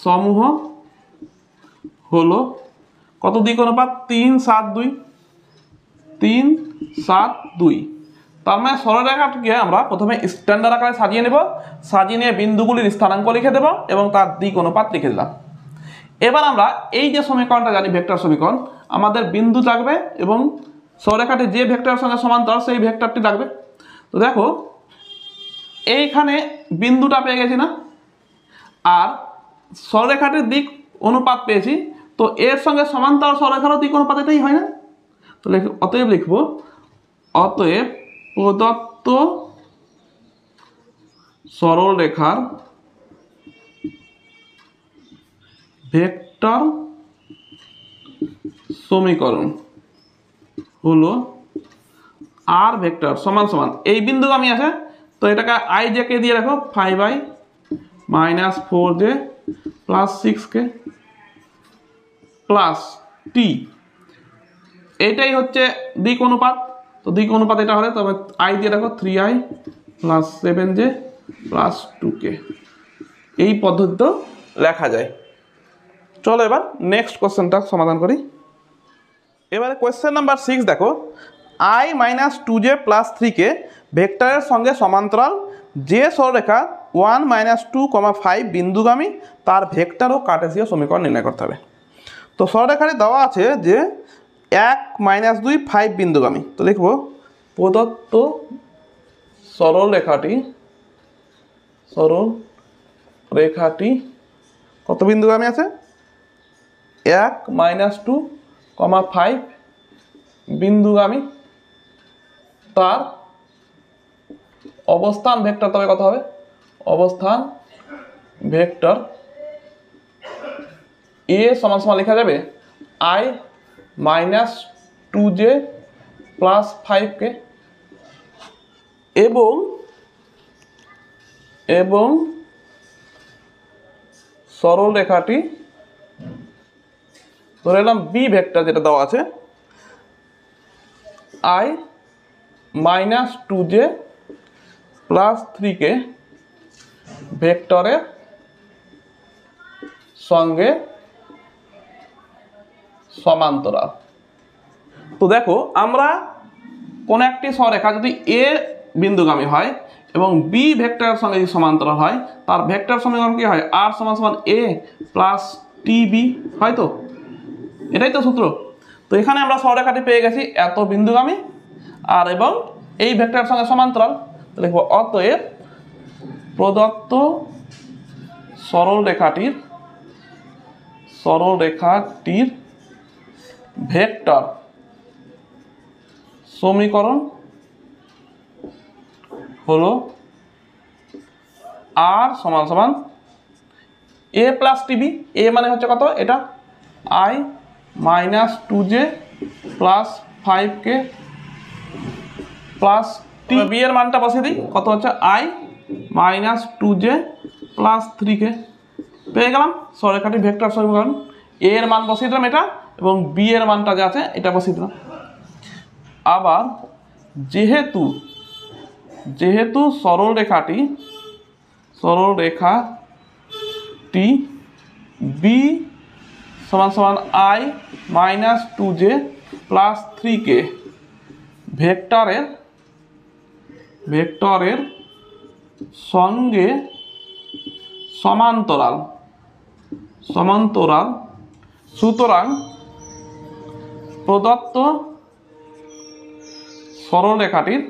সমূহ হলো কত, দিক অনুপাত 3 7 2, 3 7 2। তার মানে সরলরেখাটিকে আমরা প্রথমে স্ট্যান্ডার্ড আকারে সাজিয়ে নেব, সাজিয়ে নিয়ে বিন্দুগুলির স্থানাঙ্ক লিখে দেব এবং তার দিক অনুপাত লিখে দিলাম। এবার আমরা এই যে সমীকরণটা জানি ভেক্টর সমীকরণ, আমাদের বিন্দু থাকবে এবং সরলরেখাটি যে ভেক্টরের সঙ্গে সমান্তরাল সেই ভেক্টরটি থাকবে। তো দেখো এইখানে বিন্দুটা পেয়ে গেছি না, আর সরলরেখাটির দিক অনুপাত পেয়েছি, তো এর সঙ্গে সমান্তরাল সরলরেখারও দিক অনুপাত এটাই হয় না। তো অতএব লিখব, অতএব প্রদত্ত সরলরেখার ভেক্টর সমীকরণ হলো আর ভেক্টর সমান সমান এই বিন্দুগামী আছে, তো এটাকে আই জে কে দিয়ে রাখো, 5i minus 4j plus 6k plus টি, এইটাই হচ্ছে দিক অনুপাত। তো দিক অনুপাত এটা হলে তবে আই দিয়ে রাখো 3i plus 7j plus 2k। এই পদ্ধতিতে লেখা যায়। চলো এবার নেক্সট কোশ্চেনটা সমাধান করি। এবারে কোয়েশ্চেন নাম্বার 6 দেখো, i minus two j plus three k ভেক্টরের সঙ্গে সমান্তরাল যে সরলরেখা 1-2, 5 বিন্দুগামী তার ভেক্টর ও কার্টেসীয় সমীকরণ নির্ণয় করতে হবে। তো সরলরেখাটি দেওয়া আছে যে 1-2, 5 বিন্দুগামী। তো লিখব প্রদত্ত সরলরেখাটি কত বিন্দুগামী আছে? 1-2, 5 বিন্দুগামী, তার অবস্থান ভেক্টর তবে কত হবে? অবস্থান ভেক্টর এ সমান সমান লেখা যাবে i-2j প্লাস 5k এবং সরলরেখাটি ধরে নিলাম বি ভেক্টর যেটা দেওয়া আছে i-2j প্লাস 3k ভেক্টরের সঙ্গে সমান্তরাল। তো দেখো আমরা কোন একটি সরলরেখা যদি এ বিন্দুগামী হয় এবং বি ভেক্টরের সঙ্গে যদি সমান্তরাল হয় তার ভেক্টর সমীকরণ কি হয়? আর সমান সমান এ প্লাস টিবি, হয় তো? এটাই তো সূত্র। তো এখানে আমরা সরলরেখাটি পেয়ে গেছি এত বিন্দুগামী আর এবং এই ভেক্টরের সঙ্গে সমান্তরাল। তো লিখব অতএব প্রদত্ত সরলরেখাটির ভেক্টর সমীকরণ হলো আর সমান সমান এ প্লাস টিবি। এ মানে হচ্ছে কত? এটা i-2j plus 5k plus t. B এর মানটা বসিয়ে দিই, কত হচ্ছে? i-2j plus 3k। পেয়ে গেলাম সরলরেখাটি ভেক্টর সমীকরণ। এ এর মান বসিয়ে দিলাম এটা এবং বি এর মানটা যে আছে এটা বসিয়ে দিলাম। আবার যেহেতু সরলরেখাটি বি সমান সমান i-2j প্লাস 3k ভেক্টরের সঙ্গে সমান্তরাল, সুতরাং প্রদত্ত সরলরেখাটির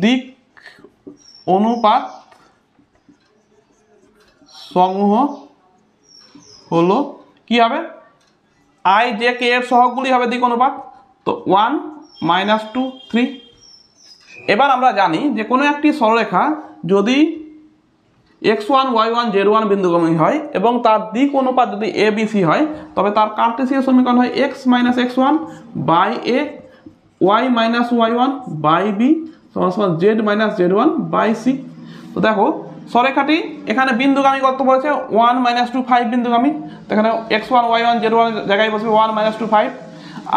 দিক অনুপাত সমূহ হলো কি হবে? i j k এর সহগগুলি হবে দিক অনুপাত, তো 1-2, 3। এবার আমরা জানি যে কোনো একটি সরলরেখা যদি x1, y1, z1 বিন্দুগামী হয় এবং তার দিক অনুপাত যদি abc হয় তবে তার কার্টেসীয় সমীকরণ হয় x - x1 by a, y - y1 by b সমান সমান z - z1 বাই c। তো দেখো সরলরেখাটি এখানে বিন্দুগামী কত বলেছে? 1-2, 5 বিন্দুগামী। তো এখানে x1, y1, z1 জায়গায় বসবে 1-2, 5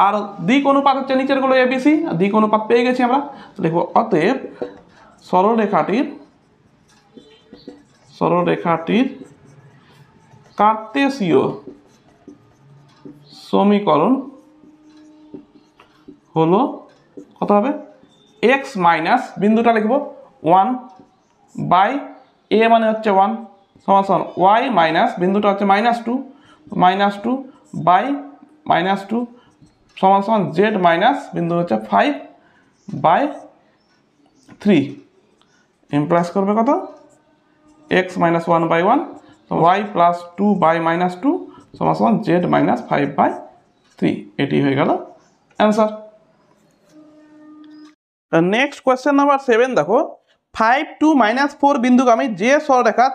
আর দিক অনুপাত হচ্ছে নিচের গুলো abc। দিক অনুপাত পেয়ে গেছি আমরা। লিখব অতএব সরলরেখাটির কার্টেসীয় সমীকরণ হলো কত হবে? x মাইনাস বিন্দুটা লিখব 1 বাই a মানে হচ্ছে 1 সমান সমান y মাইনাস বিন্দুটা হচ্ছে -2 বাই -2 সমান সমান z মাইনাস বিন্দু হচ্ছে 5 বাই 3 ইমপ্লাস করবে কত? x - 1 by 1 y plus 2 by -2 সমান সমান z মাইনাস 5 বাই 3। এটি হয়ে গেল অ্যান্সার। নেক্সট কোয়েশ্চেন নাম্বার 7 দেখো 5-2 - 4 বিন্দুগামী যে সরলরেখা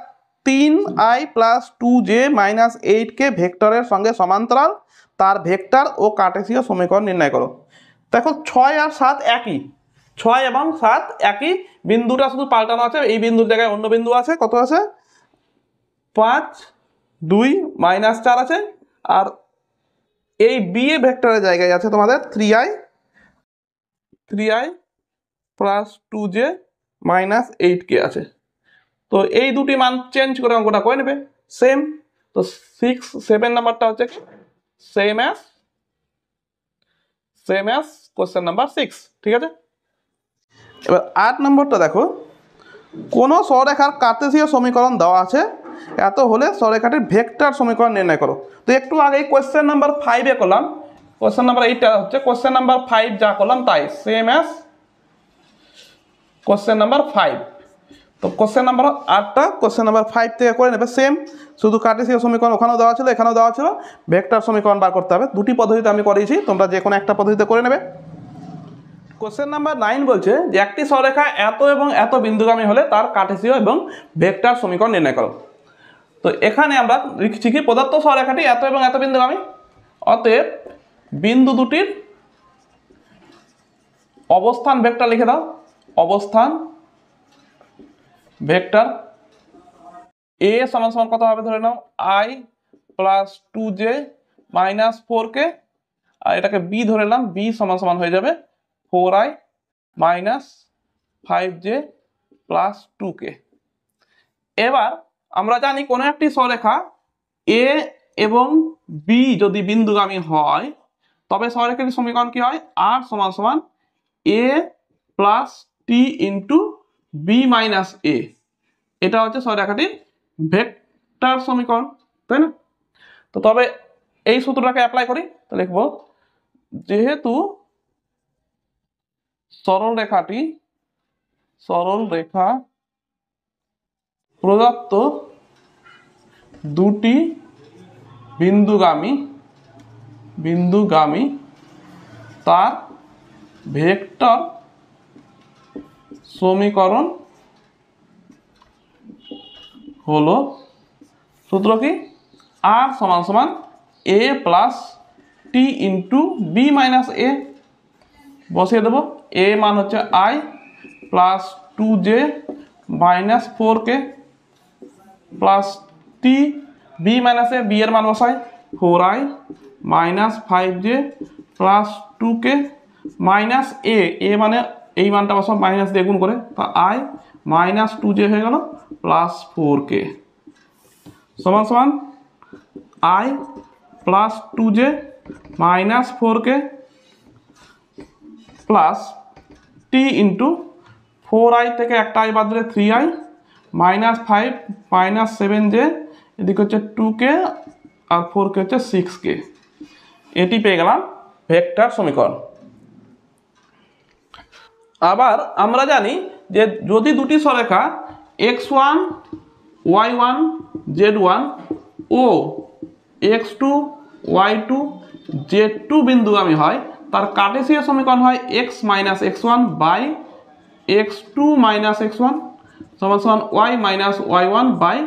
3i + 2j - 8k ভেক্টরের সঙ্গে সমান্তরাল তার ভেক্টর ও কার্টেসীয় সমীকরণ নির্ণয় করো। দেখো 6 আর 7 একই, 6 এবং 7 একই, বিন্দুটা শুধু পাল্টানো আছে। এই বিন্দুর জায়গায় অন্য বিন্দু আছে, কত আছে? 5, 2 - 4 আছে। আর এই বি এ ভেক্টরের জায়গায় আছে তোমাদের 3i plus 2j minus 8k আছে। তো এই দুটি মান চেঞ্জ করে অঙ্কটা করে নেবে সেম। তো 6, 7 নাম্বারটা হচ্ছে সেম অ্যাজ কোশ্চেন নাম্বার 6, ঠিক আছে। এবার 8 নম্বরটা দেখো, কোনো সরলরেখার কার্তেশীয় সমীকরণ দেওয়া আছে, এত হলে সরলরেখাটির ভেক্টর সমীকরণ নির্ণয় করো। তো একটু আগে কোশ্চেন নাম্বার 5 করলাম, কোশ্চেন নাম্বার 8টা হচ্ছে কোশ্চেন নাম্বার 5 যা করলাম তাই সেম অ্যাজ কোশ্চেন নাম্বার 5। তো কোশ্চেন নাম্বার 8টা কোশ্চেন নাম্বার 5 থেকে করে নেবে সেম, শুধু কার্টেসীয় সমীকরণ ওখানেও দেওয়া ছিল এখানেও দেওয়া ছিল, ভেক্টর সমীকরণ বার করতে হবে। দুটি পদ্ধতিতে আমি করিয়েছি, তোমরা যে কোনো একটা পদ্ধতিতে করে নেবে। কোশ্চেন নাম্বার 9 বলছে যে একটি সরলরেখা এত এবং এত বিন্দুগামী হলে তার কার্টেসীয় এবং ভেক্টর সমীকরণ নির্ণয় করো। তো এখানে আমরা লিখছি কি, প্রদত্ত সরলরেখাটি এত এবং এত বিন্দুগামী, অতএব বিন্দু দুটির অবস্থান ভেক্টর লিখে দাও। অবস্থান ভেক্টর এ সমান সমান কত হবে ধরে নাও, i plus 2j minus 4k, আর এটাকে বি ধরে নিলাম, বি সমান সমান হয়ে যাবে 4i minus 5j plus 2k। এবার আমরা জানি কোনো একটি সরলরেখা এ এবং বি যদি বিন্দুগামী হয় তবে সরলরেখাটির সমীকরণ কি হয়, আর সমান সমান a plus t into b minus এ। এটা হচ্ছে সরলরেখাটির ভেক্টর সমীকরণ, তাই না? তো তবে এই সূত্রটাকে অ্যাপ্লাই করি, তো লিখব যেহেতু সরলরেখা প্রদত্ত দুটি বিন্দুগামী তার ভেক্টর সমীকরণ হলো, সূত্র কি, আর সমান সমান a plus t into b minus a. বসিয়ে দেবো, এ মান হচ্ছে i plus 2j minus 4k plus t, b minus a, b এর মান বসাই 4i minus 5j plus 2k minus a, a মানে এই মানটা বসাও মাইনাস দিয়ে গুণ করে, তা i মাইনাস 2j হয়ে গেল প্লাস 4k সমান সমান i plus 2j minus 4k plus t into 4i থেকে একটা i বাদ দিলে 3i মাইনাস 5 মাইনাস 7j, এদিকে হচ্ছে 2k আর 4k হচ্ছে 6k। এটি পেয়ে গেলাম ভেক্টর সমীকরণ। আবার আমরা জানি যে যদি দুটি সরলরেখা x1 y1 z1 ও x2 y2 z2 বিন্দুগামী হয়, তার কার্টেসীয় সমীকরণ হয় x minus x1 by x2 minus x1 সমান সমান y minus y1 by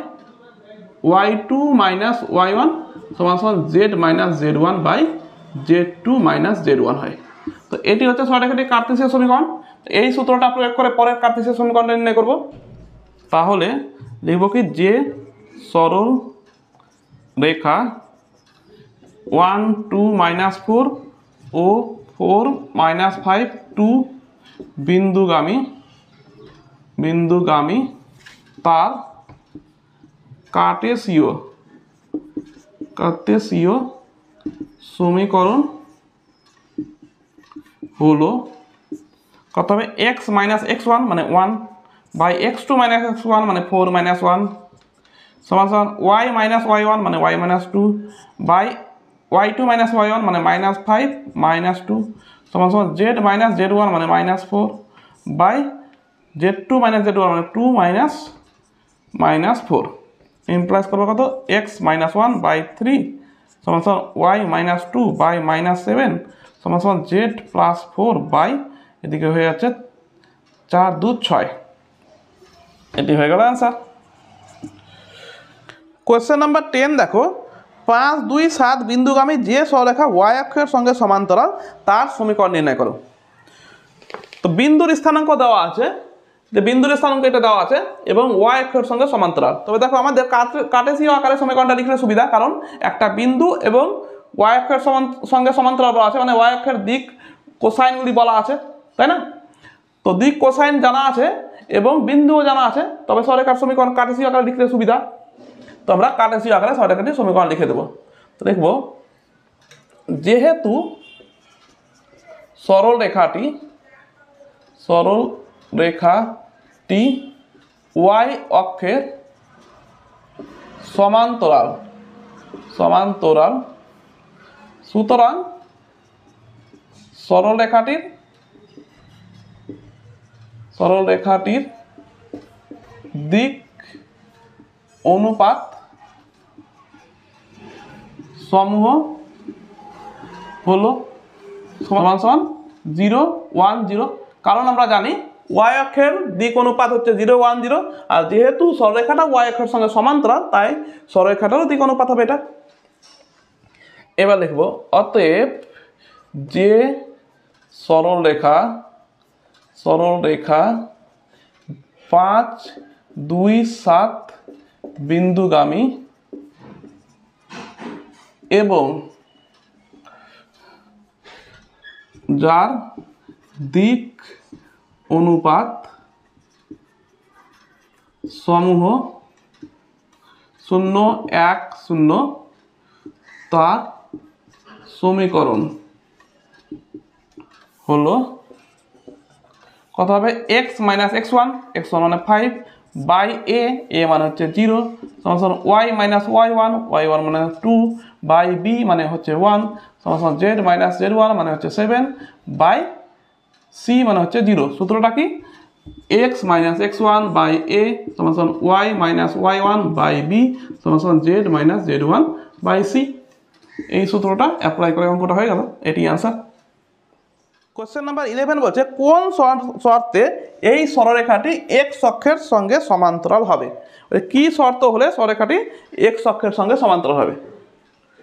y2 minus y1 সমান সমান z minus z1 by z2 minus z1 হয়। তো এটি হচ্ছে সরলরেখাটির কার্টেসীয় সমীকরণ। এই সূত্রটা প্রয়োগ করে পরের কার্টেসীয় সমীকরণটা নির্ণয় করব। তাহলে লিখব কি, যে সরল রেখা 1 2 মাইনাস 4 ও 4 মাইনাস 5 2 বিন্দুগামী তার কার্টেসীয় সমীকরণ হলো কত হবে, x মাইনাস x1 মানে 1 বাই x2 মাইনাস x1 মানে 4 মাইনাস 1 সমান সমান y মাইনাস y1 মানে y minus 2 by y2 minus y1 মানে মাইনাস 5 মাইনাস 2 সমান সমান z মাইনাস z1 মানে minus 4 by z2 minus z1 মানে 2 মাইনাস 4 ইমপ্লাইজ করবো কত, x মাইনাস 1 বাই 3 সমান সমান y মাইনাস 2 বাই মাইনাস 7 সমান সমান z প্লাস 4 বাই এদিকে হয়ে যাচ্ছে 4 2 6। এটি হয়ে গেল অ্যান্সার। কোয়েশ্চেন নাম্বার 10 দেখো, 5 2 7 বিন্দুগামী যে সরলরেখা y অক্ষের সঙ্গে সমান্তরাল তার সমীকরণ নির্ণয় করো। তো বিন্দুর স্থানাঙ্ক দেওয়া আছে, যে বিন্দুর স্থানাঙ্ক এটা দেওয়া আছে এবং y অক্ষের সঙ্গে সমান্তরাল। তবে দেখো আমাদের কার্টেসীয় আকারে সমীকরণটা লিখলে সুবিধা, কারণ একটা বিন্দু এবং y অক্ষের সঙ্গে সমান্তরাল বলা আছে, মানে y অক্ষের দিক কোসাইনগুলি বলা আছে, তাই না? তো দিক কোসাইন জানা আছে এবং বিন্দুও জানা আছে, তবে সরলরেখার সমীকরণ কার্টেসীয় আকারে লিখলে সুবিধা। তো আমরা কার্টেসীয় আকারে সরলরেখাটির সমীকরণ লিখে দেবো। তো দেখবো যেহেতু সরল রেখাটি ওয়াই অক্ষের সমান্তরাল সুতরাং সরল রেখাটির দিক অনুপাত সমূহ হলো সমান সমান 0 1 0। কারণ আমরা জানি ওয়াই অক্ষের দিক অনুপাত হচ্ছে 0 1 0, আর যেহেতু সরলরেখাটা ওয়াই অক্ষের সঙ্গে সমান্তরাল তাই সরলরেখাটারও দিক অনুপাত হবে এটা। এবার লিখব অতএব যে সরলরেখা 5 2 7 বিন্দুগামী এবং যার দিক অনুপাত সমূহ 0 1 0 তার সমীকরণ হলো কত হবে x মাইনাস x1 মানে 5 বাই a মানে হচ্ছে 0 সমান y মাইনাস y1 মানে 2 বাই b মানে হচ্ছে 1 সমান z মাইনাস z1 মানে হচ্ছে 7 বাই c মানে হচ্ছে 0। সূত্রটা কি? x minus x1 by a সমান y minus y1 by b সমান z minus z1 by c। এই সূত্রটা অ্যাপ্লাই করে অঙ্কটা হয়ে গেল, এটি আনসার। কোশ্চেন নাম্বার 11 বলছে কোন শর্তে এই সরলরেখাটি x অক্ষের সঙ্গে সমান্তরাল হবে। কি শর্ত হলে সরলরেখাটি x অক্ষের সঙ্গে সমান্তরাল হবে?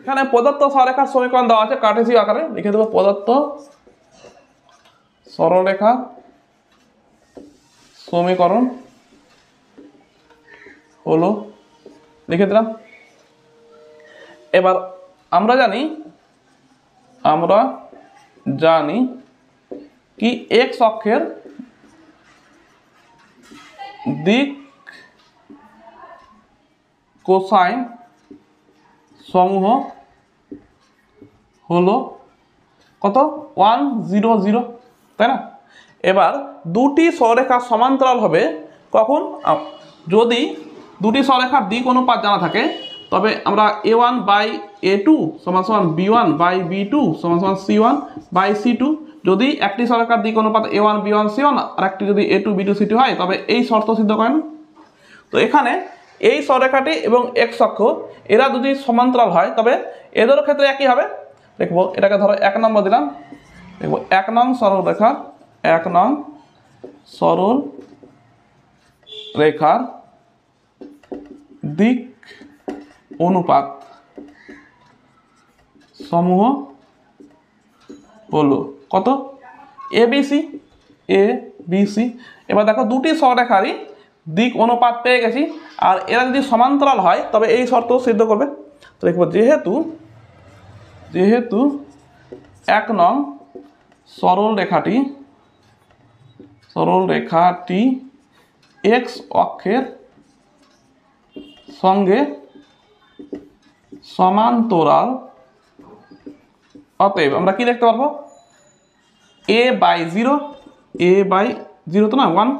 এখানে প্রদত্ত সরলরেখার সমীকরণ দেওয়া আছে, কার্টেসীয় আকারে লিখে দেবো। প্রদত্ত সরলরেখার সমীকরণ হলো, লিখে দিলাম। এবার আমরা জানি কি x অক্ষের দিক কোসাইন সমূহ হলো কত 1 0 0, তাই না? এবার দুটি সরলরেখা সমান্তরাল হবে কখন? যদি দুটি সরলরেখার দিক অনুপাত জানা থাকে তবে আমরা a1 বাই a2 সমান সমান b1 বাই b2 সমান সমান c1 বাই c2। যদি একটি সরলরেখার দিক অনুপাত a1 b1 c1 আর একটি যদি a2 b2 c2 হয় তবে এই শর্ত সিদ্ধ করে না। তো এখানে এই সরলরেখাটি এবং x অক্ষ এরা যদি সমান্তরাল হয় তবে এদেরও ক্ষেত্রে একই হবে। দেখবো এটাকে ধরো 1 নম্বর দিলাম, দেখবো 1 নং সরলরেখার দিক অনুপাত সমূহ হলো কত a b c। এবার দেখো দুটি সরলরেখারই দিক অনুপাত পেয়ে গেছি, আর এরা যদি সমান্তরাল হয় তবে এই শর্ত সিদ্ধ করবে। তো দেখবো যেহেতু 1 নং সরলরেখাটি x অক্ষের সঙ্গে সমান্তরাল, অতএব আমরা কি দেখতে পারবো a বাই 0 তো না 1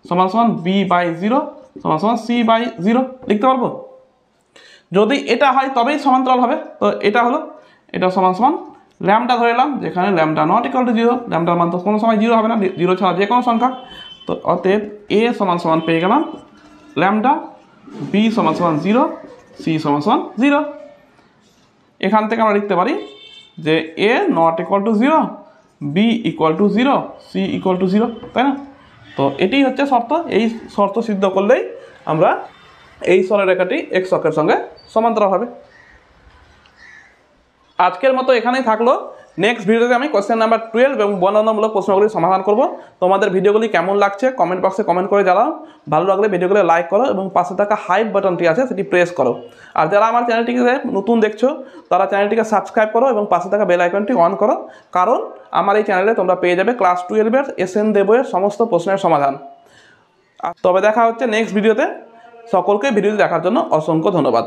সমান সমান b বাই 0 সমান সমান c বাই 0 লিখতে পারবো। যদি এটা হয় তবেই সমান্তরাল হবে। তো এটা সমান সমান ল্যামডা ধরে এলাম, যেখানে ল্যামডা নট ইকুয়াল টু 0, ল্যামডার মান তো কোনো সময় 0 হবে না, 0 ছাড়া যে কোনো সংখ্যা। তো অতএব a সমান সমান পেয়ে গেলাম ল্যামডা, b সমান সমান 0, c সমান সমান 0। এখান থেকে আমরা লিখতে পারি যে a not equal to 0, b equal to 0, c equal to 0, তাই না? তো এটি হচ্ছে শর্ত। এই শর্ত সিদ্ধ করলেই আমরা এই সরলরেখাটি x অক্ষের সঙ্গে সমান্তরাল হবে। আজকের মতো এখানেই থাকলো। নেক্সট ভিডিওতে আমি কোশ্চেন নাম্বার 12 এবং বর্ণনামূলক প্রশ্নগুলি সমাধান করব। তোমাদের ভিডিওগুলি কেমন লাগছে কমেন্ট বক্সে কমেন্ট করে জানাও। ভালো লাগলে ভিডিওগুলো লাইক করো এবং পাশে থাকা হাইপ বাটনটি আছে সেটি প্রেস করো। আর যারা আমার চ্যানেলটিকে নতুন দেখছো তারা চ্যানেলটিকে সাবস্ক্রাইব করো এবং পাশে থাকা বেল আইকনটি অন করো, কারণ আমার এই চ্যানেলে তোমরা পেয়ে যাবে ক্লাস 12-এর SN দেবইয়ের সমস্ত প্রশ্নের সমাধান। তবে দেখা হচ্ছে নেক্সট ভিডিওতে। সকলকে ভিডিওটি দেখার জন্য অসংখ্য ধন্যবাদ।